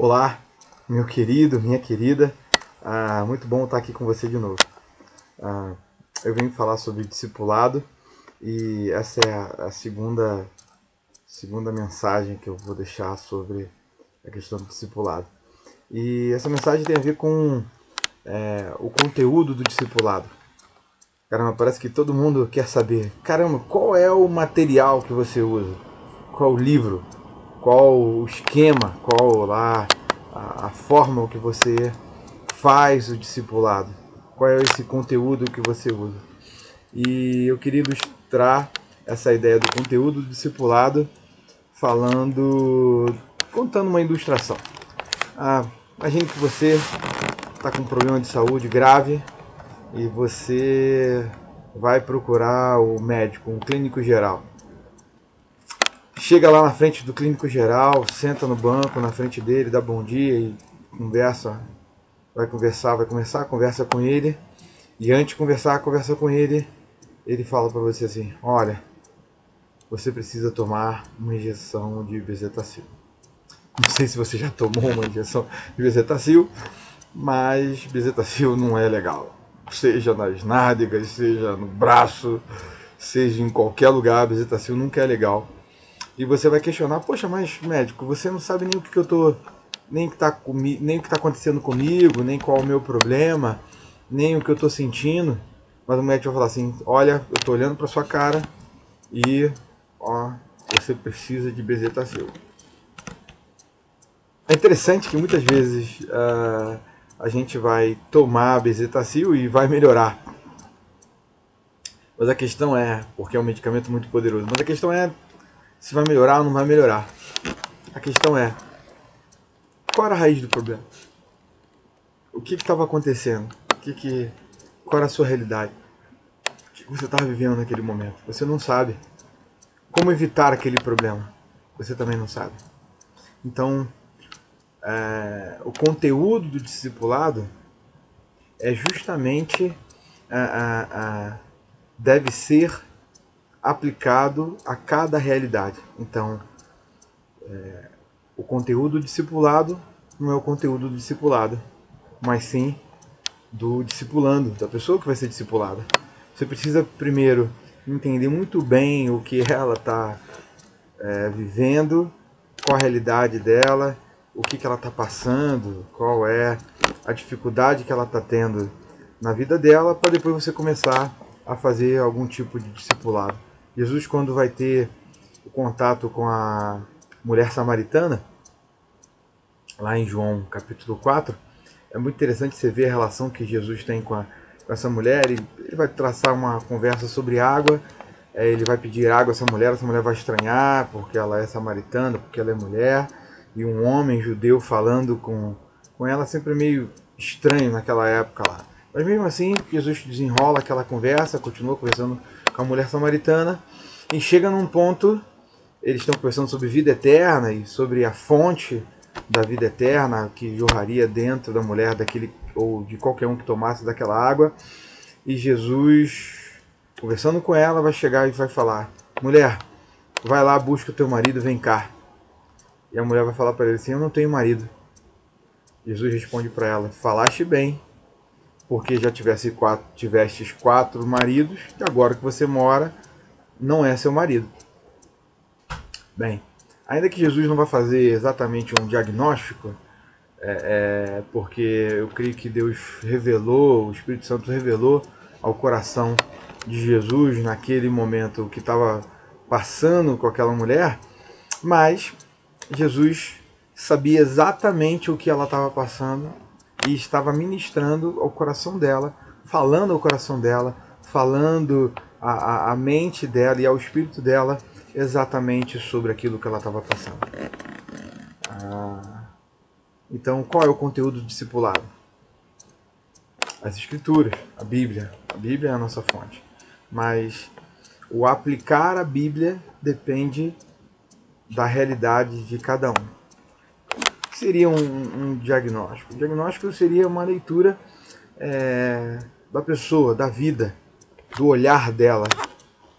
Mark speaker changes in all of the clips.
Speaker 1: Olá, meu querido, minha querida, muito bom estar aqui com você de novo. Eu vim falar sobre discipulado e essa é a segunda mensagem que eu vou deixar sobre a questão do discipulado. E essa mensagem tem a ver com o conteúdo do discipulado. Caramba, parece que todo mundo quer saber, caramba, qual é o material que você usa? Qual o livro? Qual o esquema? Qual lá a forma que você faz o discipulado? Qual é esse conteúdo que você usa? E eu queria ilustrar essa ideia do conteúdo do discipulado contando uma ilustração. Imagine que você está com um problema de saúde grave e você vai procurar o médico, um clínico geral. Chega lá na frente do clínico geral, senta no banco na frente dele, dá bom dia e vai começar a conversa com ele. E antes de começar a conversa com ele, ele fala para você assim: olha, você precisa tomar uma injeção de bezetacil. Não sei se você já tomou uma injeção de bezetacil, mas bezetacil não é legal. Seja nas nádegas, seja no braço, seja em qualquer lugar, bezetacil nunca é legal. E você vai questionar: poxa, mas médico, você não sabe nem o que eu tô, nem o que está acontecendo comigo, nem qual é o meu problema, nem o que eu estou sentindo. Mas o médico vai falar assim: olha, eu estou olhando para sua cara e você precisa de bezetacil. É interessante que muitas vezes a gente vai tomar bezetacil e vai melhorar. Mas a questão é, porque é um medicamento muito poderoso, mas a questão é se vai melhorar ou não vai melhorar. A questão é, qual era a raiz do problema? O que estava acontecendo? Qual era a sua realidade? O que você estava vivendo naquele momento? Você não sabe. Como evitar aquele problema? Você também não sabe. Então, o conteúdo do discipulado é justamente deve ser aplicado a cada realidade. Então, o conteúdo do discipulado não é o conteúdo do discipulado, mas sim do discipulando, da pessoa que vai ser discipulada. Você precisa primeiro entender muito bem o que ela está vivendo, qual a realidade dela, o que ela está passando, qual é a dificuldade que ela está tendo na vida dela, para depois você começar a fazer algum tipo de discipulado. Jesus, quando vai ter o contato com a mulher samaritana, lá em João capítulo 4, é muito interessante você ver a relação que Jesus tem com essa mulher. Ele vai traçar uma conversa sobre água, ele vai pedir água a essa mulher vai estranhar porque ela é samaritana, porque ela é mulher, e um homem judeu falando com ela sempre meio estranho naquela época lá. Mas mesmo assim, Jesus desenrola aquela conversa, continua conversando com a mulher samaritana, e chega num ponto, eles estão conversando sobre vida eterna e sobre a fonte da vida eterna que jorraria dentro da mulher, ou de qualquer um que tomasse daquela água. E Jesus, conversando com ela, vai chegar e vai falar: mulher, vai lá, busca o teu marido, vem cá. E a mulher vai falar para ele assim: eu não tenho marido. Jesus responde para ela: falaste bem, porque já tivestes 4 maridos, e agora que você mora, não é seu marido. Bem, ainda que Jesus não vá fazer exatamente um diagnóstico, porque eu creio que Deus revelou, o Espírito Santo revelou ao coração de Jesus naquele momento o que estava passando com aquela mulher, mas Jesus sabia exatamente o que ela estava passando e estava ministrando ao coração dela, falando ao coração dela, falando à mente dela e ao espírito dela exatamente sobre aquilo que ela estava passando. Então, qual é o conteúdo do discipulado? As Escrituras, a Bíblia. A Bíblia é a nossa fonte. Mas o aplicar a Bíblia depende da realidade de cada um. O que seria um diagnóstico? O diagnóstico seria uma leitura da pessoa, da vida, do olhar dela.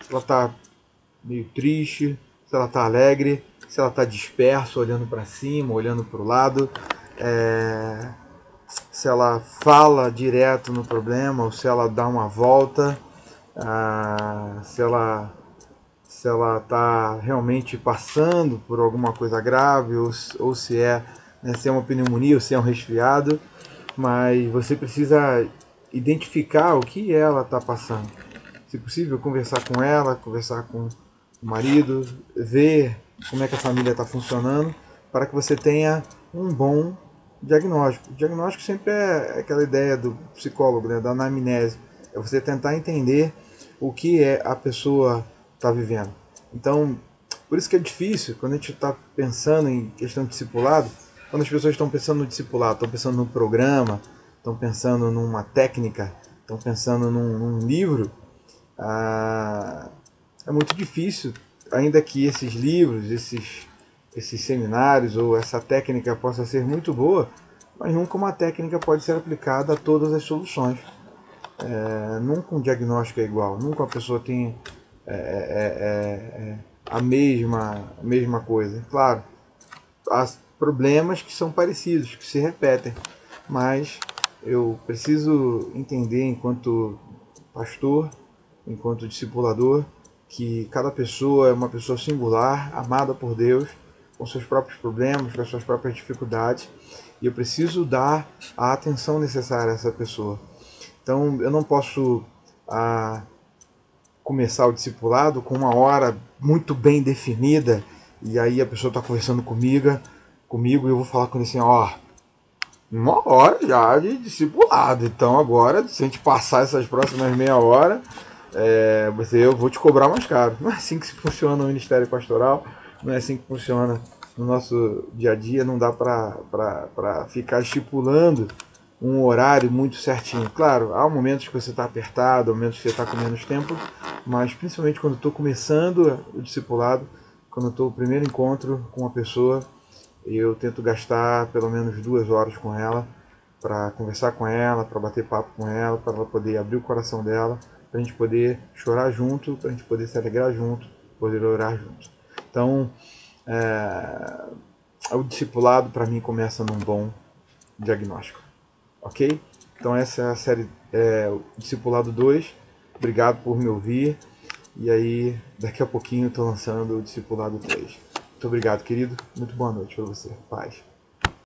Speaker 1: Se ela está meio triste, se ela está alegre, se ela está dispersa, olhando para cima, olhando para o lado, se ela fala direto no problema ou se ela dá uma volta, se ela está realmente passando por alguma coisa grave ou se é, né, se é uma pneumonia ou se é um resfriado, mas você precisa identificar o que ela está passando. Se possível, conversar com ela, conversar com o marido, ver como é que a família está funcionando, para que você tenha um bom diagnóstico. O diagnóstico sempre é aquela ideia do psicólogo, né, da anamnese. É você tentar entender o que é a pessoa está vivendo. Então, por isso que é difícil, quando a gente está pensando em questão de discipulado, quando as pessoas estão pensando no discipulado, estão pensando num programa, estão pensando numa técnica, estão pensando num livro, é muito difícil, ainda que esses livros, esses seminários ou essa técnica possa ser muito boa, mas nunca uma técnica pode ser aplicada a todas as soluções. Nunca um diagnóstico é igual, nunca a pessoa tem a mesma coisa. Claro, há problemas que são parecidos, que se repetem, mas eu preciso entender, enquanto pastor, enquanto discipulador, que cada pessoa é uma pessoa singular, amada por Deus, com seus próprios problemas, com as suas próprias dificuldades, e eu preciso dar a atenção necessária a essa pessoa. Então eu não posso começar o discipulado com uma hora muito bem definida, e aí a pessoa está conversando comigo e eu vou falar com ele assim, ó, uma hora já de discipulado, então agora, se a gente passar essas próximas meia hora, eu vou te cobrar mais caro. Não é assim que funciona o Ministério Pastoral, não é assim que funciona no nosso dia a dia, não dá para ficar estipulando um horário muito certinho. Claro, há momentos que você está apertado, há momentos que você está com menos tempo, mas principalmente quando estou começando o discipulado, quando estou no primeiro encontro com uma pessoa, eu tento gastar pelo menos 2 horas com ela, para conversar com ela, para bater papo com ela, para ela poder abrir o coração dela, para a gente poder chorar junto, para a gente poder se alegrar junto, poder orar junto. Então, o discipulado para mim começa num bom diagnóstico, ok? Então essa é a série o Discipulado 2. Obrigado por me ouvir. E aí, daqui a pouquinho estou lançando o Discipulado 3. Muito obrigado, querido. Muito boa noite para você. Paz.